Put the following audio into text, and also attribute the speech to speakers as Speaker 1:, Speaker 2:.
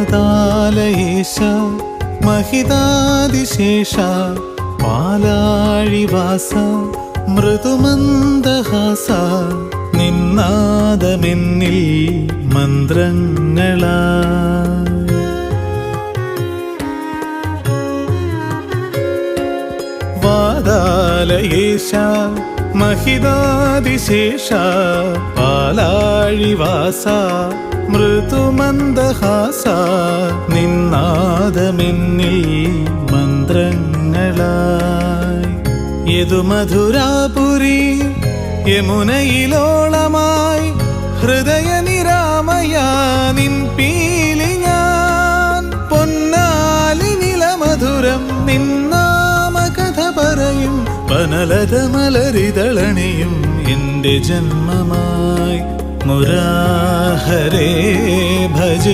Speaker 1: വാതാലയേശ മഹിതാതിശേഷ പാലാഴിവാസ മൃദുമന്ദഹാസ നിന്നാദമെന്നിൽ മന്ത്രങ്ങളാ വാതാലയേശ മഹിതാതിശേഷ പാലാഴിവാസ മൃദുമന്ദഹാസ നിന്നാദമെന്നിൽ മന്ത്രങ്ങളായി യദുമധുരാപുരി യമുനയിലോളമായി ഹൃദയനിരാമയ നിൻ പീലി ഞാൻ പൊന്നാലി നിലമധുരം നിന്നാമകഥ പറയും വനലത മലരിതളണിയും എൻ്റെ ജന്മമായി മുരാഹരേ ഭജ